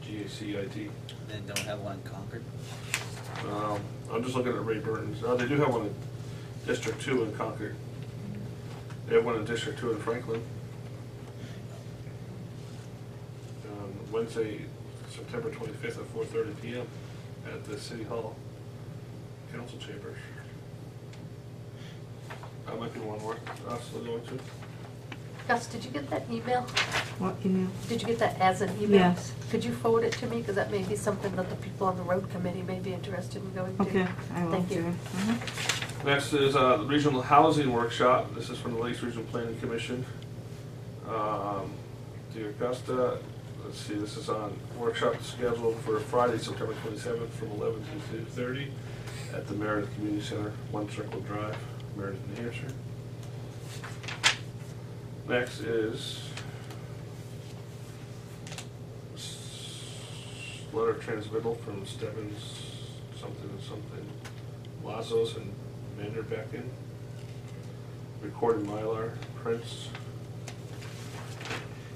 G-A-C-I-T. They don't have one in Concord. I'm just looking at Ray Burton's. They do have one in District 2 in Concord. They have one in District 2 in Franklin. Wednesday, September 25th at 4:30 p.m. at the City Hall Council Chambers. That might be one worth us going to. Gus, did you get that email? What email? Did you get that as an email? Yes. Could you forward it to me? Because that may be something that the people on the road committee may be interested in going to. Okay, I will Thank do. you. Mhm. Next is the Regional Housing Workshop. This is from the Lakes Regional Planning Commission. Dear Augusta, let's see, this is on workshop scheduled for Friday, September 27th from 11 to 2:30 at the Meredith Community Center, One Circle Drive, Meredith, New Hampshire. Next is letter transmittal from Stebbins something and something, Lazos and Vanderbecken. Recorded Mylar prints.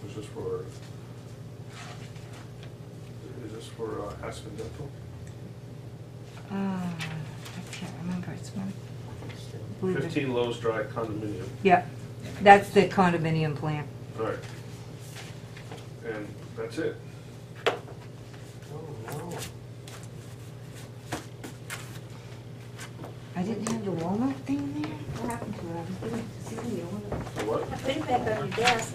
Is this for Aspen Dental? I can't remember, it's one. I believe it- 15 Lowe's Drive condominium. Yeah, that's the condominium plan. All right. And that's it. Oh, no. I didn't have the walnut thing there? What happened to it? I was giving it to Celia. So what? I put it back on your desk.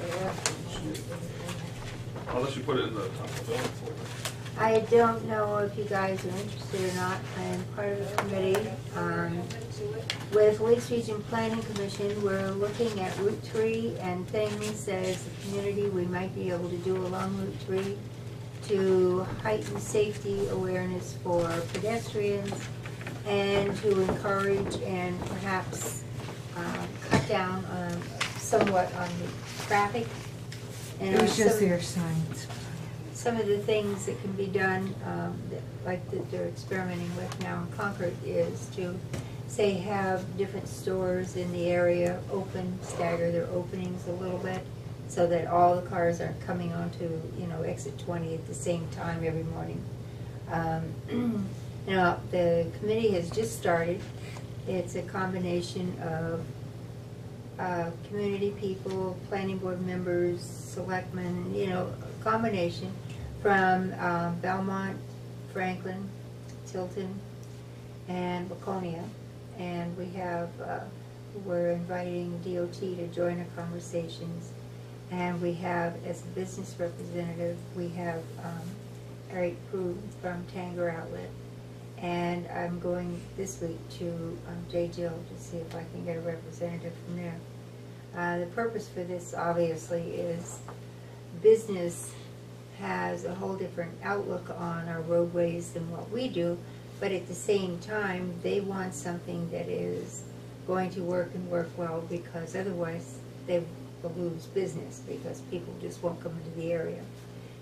Unless you put it in the top of the folder. I don't know if you guys are interested or not. I am part of the committee. With Lakes Region Planning Commission, we're looking at Route 3 and things as a community we might be able to do along Route 3 to heighten safety awareness for pedestrians and to encourage and perhaps cut down somewhat on the traffic. And It was just some- their signs. Some of the things that can be done, like that they're experimenting with now in Concord, is to, say, have different stores in the area open, stagger their openings a little bit, so that all the cars aren't coming onto, exit 20 at the same time every morning. Now, the committee has just started. It's a combination of community people, planning board members, selectmen, a combination from Belmont, Franklin, Tilton, and Waconia. And we have, we're inviting DOT to join our conversations. And we have, as a business representative, we have Eric Prue from Tanger Outlet. And I'm going this week to J. Jill to see if I can get a representative from there. The purpose for this, obviously, is business has a whole different outlook on our roadways than what we do, but at the same time, they want something that is going to work and work well, because otherwise they will lose business because people just won't come into the area.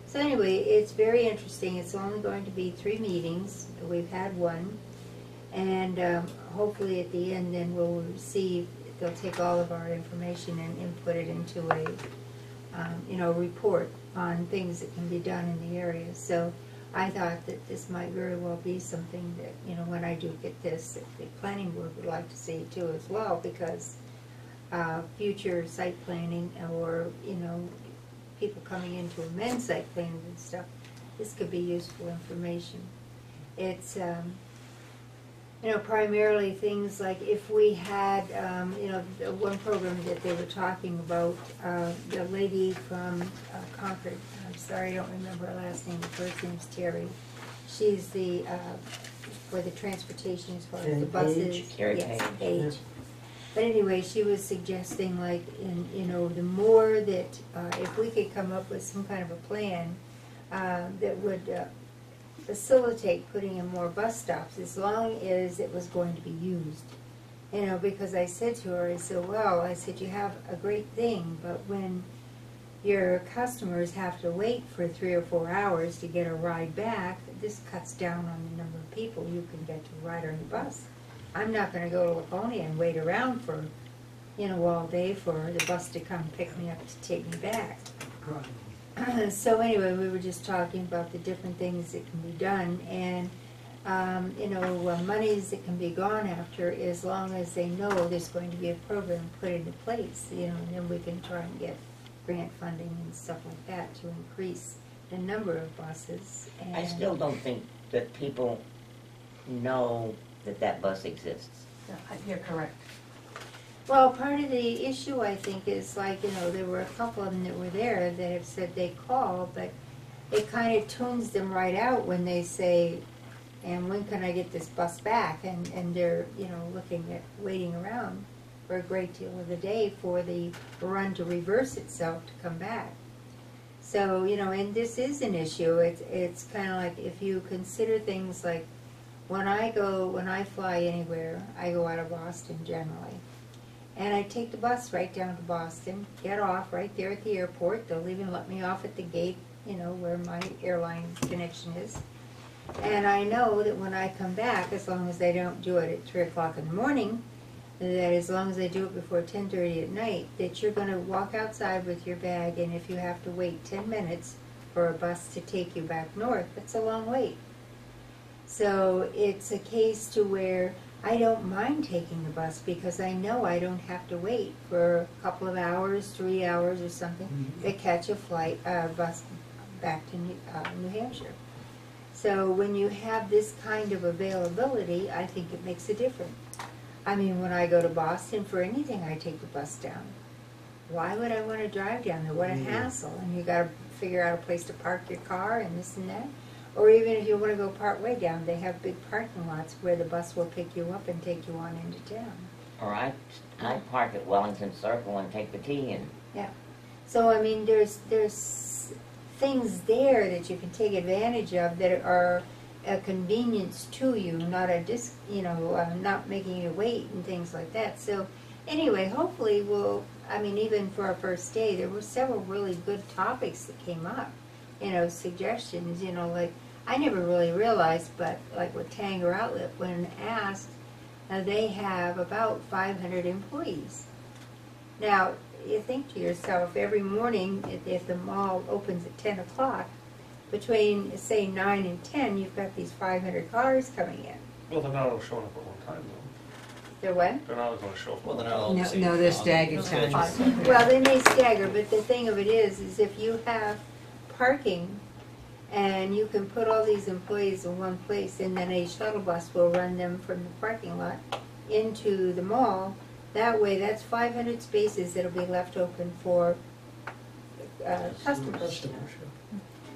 So anyway, it's very interesting. It's only going to be 3 meetings. We've had one. And hopefully at the end then we'll receive, they'll take all of our information and input it into a report on things that can be done in the area. So I thought that this might very well be something that, you know, when I do get this, that the planning board would like to see too as well, because future site planning or, you know, people coming in to amend site plans and stuff, this could be useful information. It's, you know, primarily things like if we had, you know, the one program that they were talking about, the lady from Concord, I'm sorry, I don't remember her last name, the first name's Terry. She's the, for the transportation as far as the buses. Terry Yes, Page. Page. But anyway, she was suggesting like, you know, the more that, if we could come up with some kind of a plan that would facilitate putting in more bus stops as long as it was going to be used. You know, because I said to her, I said, well, I said, you have a great thing, but when your customers have to wait for 3 or 4 hours to get a ride back, this cuts down on the number of people you can get to ride on the bus. I'm not going to go to Laconia and wait around for, you know, all day for the bus to come pick me up to take me back. So anyway, we were just talking about the different things that can be done, and you know, monies that can be gone after, as long as they know there's going to be a program put into place, you know, and then we can try and get grant funding and stuff like that to increase the number of buses. And I still don't think that people know that that bus exists. You're correct. well, part of the issue, I think, is like, you know, there were a couple of them that were there that have said they call, but it kind of tunes them right out when they say, and when can I get this bus back? And they're, you know, looking at waiting around for a great deal of the day for the run to reverse itself to come back. So, you know, and this is an issue. It's kind of like if you consider things like when I fly anywhere, I go out of Boston generally. And I take the bus right down to Boston, get off right there at the airport. They'll even let me off at the gate, you know, where my airline connection is. And I know that when I come back, as long as they don't do it at 3 o'clock in the morning, that as long as they do it before 10:30 at night, that you're going to walk outside with your bag, and if you have to wait 10 minutes for a bus to take you back north, it's a long wait. So it's a case to where I don't mind taking the bus because I know I don't have to wait for a couple of hours, 3 hours or something to catch a bus back to New Hampshire. So when you have this kind of availability, I think it makes a difference. I mean, when I go to Boston for anything, I take the bus down. Why would I want to drive down there? What a hassle. And you got to figure out a place to park your car and this and that. Or even if you want to go part way down, they have big parking lots where the bus will pick you up and take you on into town. Or I park at Wellington Circle and take the T in. Yeah. So, I mean, there's things there that you can take advantage of that are a convenience to you, not a not making you wait and things like that. So, anyway, hopefully even for our first day, there were several really good topics that came up. You know, suggestions, you know, like, I never really realized, but like with Tanger Outlet, when asked, they have about 500 employees. Now, you think to yourself, every morning, if the mall opens at 10 o'clock, between, say, 9 and 10, you've got these 500 cars coming in. Well, they're not all showing up at one time, though. They're what? They're not all going to show up. Well, at they're not one all time. the same. No, they're on staggered schedule. times. Well, they may stagger, but the thing of it is if you have parking and you can put all these employees in one place and then a shuttle bus will run them from the parking lot into the mall, that way that's 500 spaces that'll be left open for customers.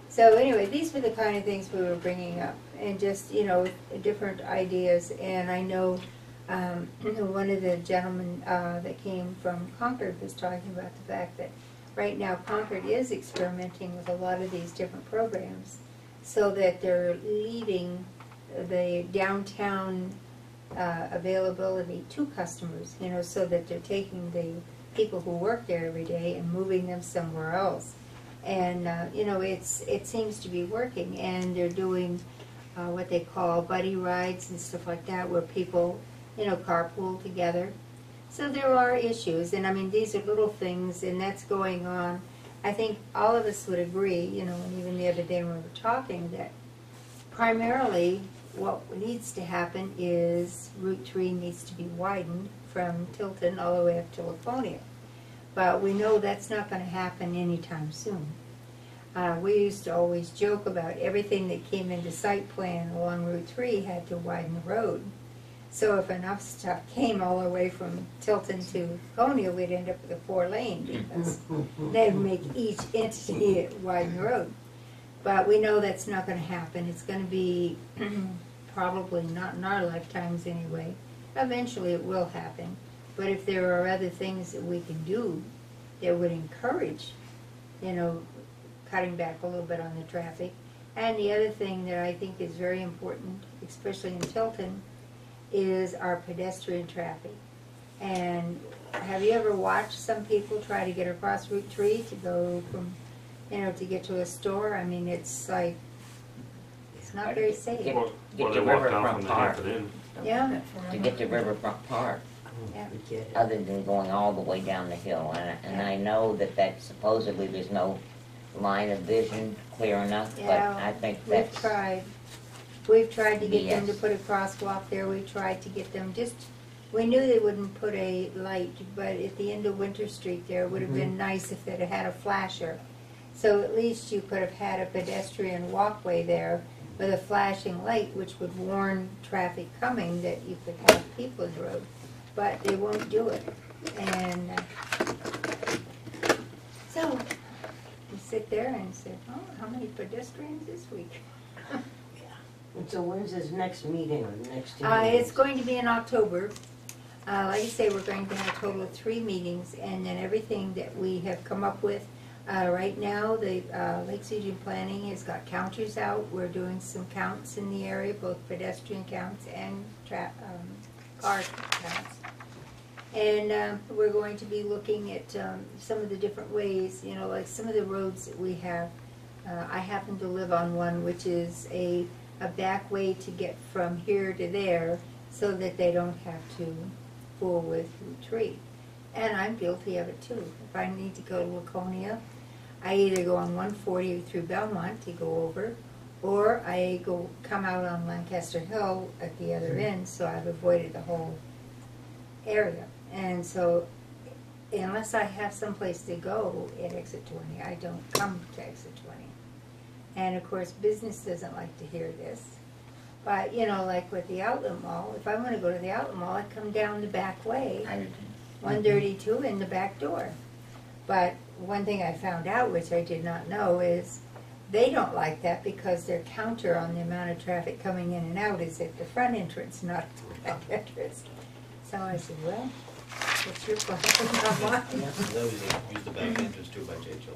So anyway, these were the kind of things we were bringing up, and just, you know, different ideas. And I know one of the gentlemen that came from Concord was talking about the fact that right now Concord is experimenting with a lot of these different programs, so that they're leaving the downtown availability to customers, you know, so that they're taking the people who work there every day and moving them somewhere else. And, you know, it seems to be working, and they're doing what they call buddy rides and stuff like that, where people, you know, carpool together. So there are issues, and I mean, these are little things, and that's going on. I think all of us would agree, you know, and even the other day when we were talking, that primarily what needs to happen is Route 3 needs to be widened from Tilton all the way up to Laconia. But we know that's not going to happen anytime soon. We used to always joke about everything that came into site plan along Route 3 had to widen the road. So if enough stuff came all the way from Tilton to Laconia, we'd end up with a 4-lane because they'd make each entity widen the road. But we know that's not going to happen. It's going to be probably not in our lifetimes anyway. Eventually it will happen. But if there are other things that we can do that would encourage, you know, cutting back a little bit on the traffic. And the other thing that I think is very important, especially in Tilton, is our pedestrian traffic. And have you ever watched some people try to get across Route 3 to go from, you know, to get to a store? I mean, it's like, it's not very safe. Get Or to they walk down Riverfront from the Park. Hampton Inn. Yeah. To get to Riverfront Park, Yeah. Forget it. other than going all the way down the hill. And I know that supposedly there's no line of vision clear enough, but Yeah, I think we've that's, tried. We've tried to get them to BS. put a crosswalk there. We tried to get them just, we knew they wouldn't put a light, but at the end of Winter Street there, it would have been nice if they'd have had a flasher. So at least you could have had a pedestrian walkway there with a flashing light, which would warn traffic coming that you could have people in the road. But they won't do it. And so we sit there and say, oh, how many pedestrians this week? And so when's his next meeting or next two It's meetings? going to be in October. Like I say, we're going to have a total of 3 meetings, and then everything that we have come up with. Right now, the Lake Tilton Planning has got counters out. We're doing some counts in the area, both pedestrian counts and car counts. And we're going to be looking at some of the different ways, you know, like some of the roads that we have. I happen to live on one which is a back way to get from here to there so that they don't have to fool with Route 3. And I'm guilty of it too. If I need to go to Laconia, I either go on 140 through Belmont to go over, or I come out on Lancaster Hill at the other end, so I've avoided the whole area. And so unless I have someplace to go at exit 20, I don't come to exit 20. And of course, business doesn't like to hear this. But, you know, like with the outlet mall, if I want to go to the outlet mall, I come down the back way, 132 in the back door. But one thing I found out, which I did not know, is they don't like that because their counter on the amount of traffic coming in and out is at the front entrance, not at the back entrance. So I said, well, what's your problem, not mine. They always use the back entrance too by J.H.L.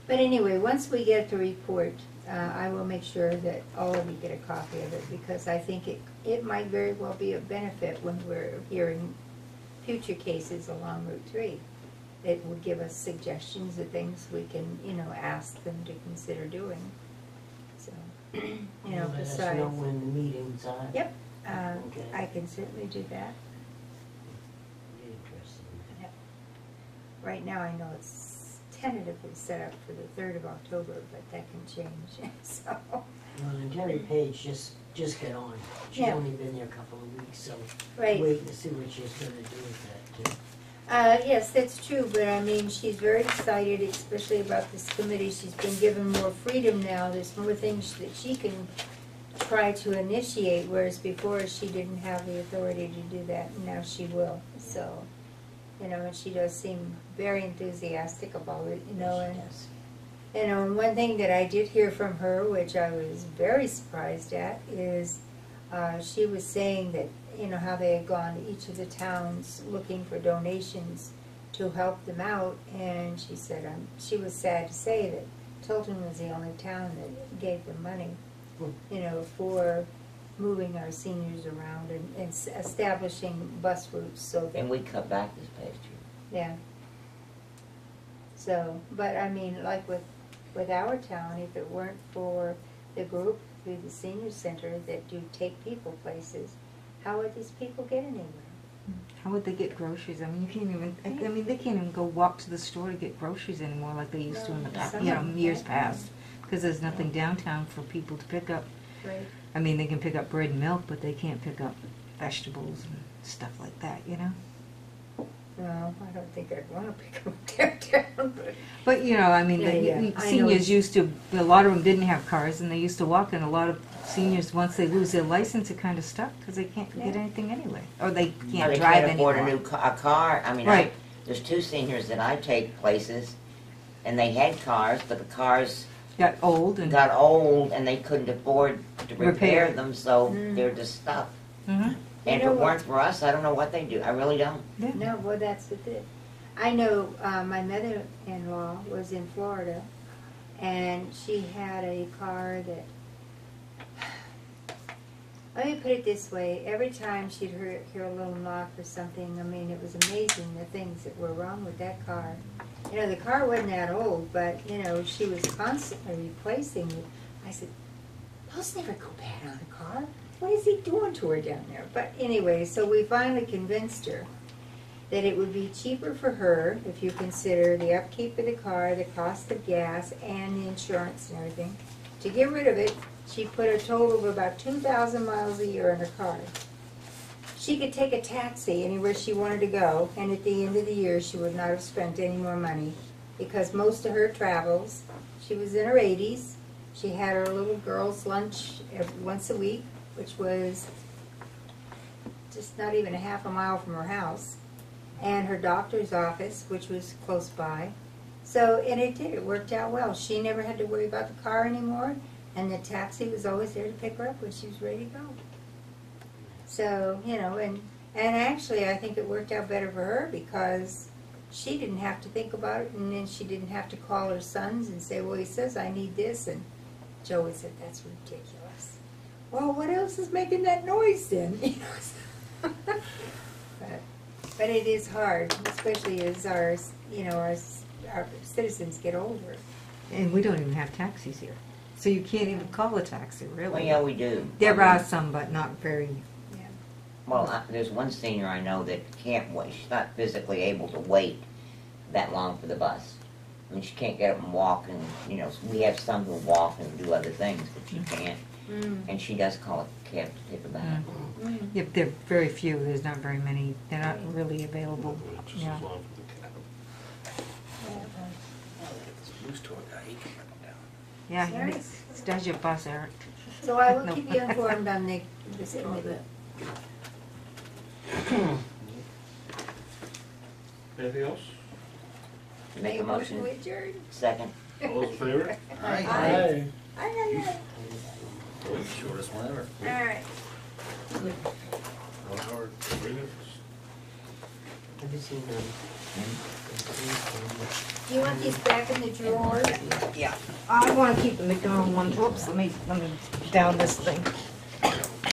But anyway, once we get the report, I will make sure that all of you get a copy of it, because I think it might very well be a benefit when we're hearing future cases along Route 3. It would give us suggestions of things we can, you know, ask them to consider doing. So, you know, Let us besides. know when the meetings are. Yep, Okay. I can certainly do that. Be interested in that. Right now, I know it's tentatively set up for the 3rd of October, but that can change, so. Well, and Terry Page just got on. She's Yeah. only been there a couple of weeks, so Right. waiting to see what she's gonna do with that too. Yes, that's true, but I mean, she's very excited, especially about this committee. She's been given more freedom now. There's more things that she can try to initiate, whereas before she didn't have the authority to do that, and now she will. So, you know, and she does seem very enthusiastic about it, you know, and Yes. you know, and one thing that I did hear from her, which I was very surprised at, is she was saying that, you know, how they had gone to each of the towns looking for donations to help them out, and she said she was sad to say that Tilton was the only town that gave them money, you know, for moving our seniors around and establishing bus routes so that. And we cut back this past year. Yeah. So, but I mean, like with our town, if it weren't for the group through the senior center that do take people places, how would these people get anywhere? How would they get groceries? I mean, you can't even, I mean, they can't even go walk to the store to get groceries anymore like they used to in the past, some you know, of them years can't. past. Because there's nothing downtown for people to pick up. Right. I mean, they can pick up bread and milk, but they can't pick up vegetables and stuff like that, you know? Well, I don't think I'd want to pick them downtown, but. But, you know, I mean, Yeah, yeah. the I seniors know. used to, a lot of them didn't have cars, and they used to walk, and a lot of seniors, once they lose their license, are kind of stuck, because they can't get Yeah. anything anyway. Or they Or can't they drive can't afford anymore. a car. I mean, Right. there's two seniors that I take places, and they had cars, but the cars Got old and. got old and they couldn't afford to repair Repair. them, so Mm. they're just stuck. Mhm. And if know it what? weren't for us, I don't know what they'd do. I really don't. Yeah. No, well, that's the thing. I know my mother-in-law was in Florida, and she had a car that, let me put it this way, every time she'd hear a little knock or something, I mean, it was amazing the things that were wrong with that car. You know, the car wasn't that old, but, you know, she was constantly replacing it. I said, those never go bad on a car. What is he doing to her down there? But anyway, so we finally convinced her that it would be cheaper for her, if you consider the upkeep of the car, the cost of gas, and the insurance and everything. To get rid of it, she put a total of about 2,000 miles a year in her car. She could take a taxi anywhere she wanted to go, and at the end of the year, she would not have spent any more money, because most of her travels, she was in her 80s, she had her little girl's lunch once a week, which was just not even a half a mile from her house, and her doctor's office, which was close by. So, and it worked out well. She never had to worry about the car anymore, and the taxi was always there to pick her up when she was ready to go. So, you know, and actually I think it worked out better for her because she didn't have to think about it, and then she didn't have to call her sons and say, well, he says I need this, and Joey said, that's ridiculous. Well, what else is making that noise then? You know, but it is hard, especially as our, you know, our citizens get older. And we don't even have taxis here. So you can't even call a taxi, really. Well, yeah, we do. There are some, but not very. Well, there's one senior I know that can't wait. She's not physically able to wait that long for the bus. I mean, she can't get up and walk, and, you know, we have some who walk and do other things, but she can't. And she does call a cab to take her back. Yep, there are very few. There's not very many. They're not really available. Just Yeah. as long for the cab. This Blues tour guy, he can run them down. Yeah, Sorry? that's your bus, Eric. So I will No. keep you informed on the committee. Anything else? Make a motion. to adjourn. Second. All those in favor? Aye. Aye. Shortest one ever. All right. Ron Howard, 3 minutes. Have you seen Do you want these back in the drawer? Yeah. I want to keep the McDonald one. Whoops, let me down this thing.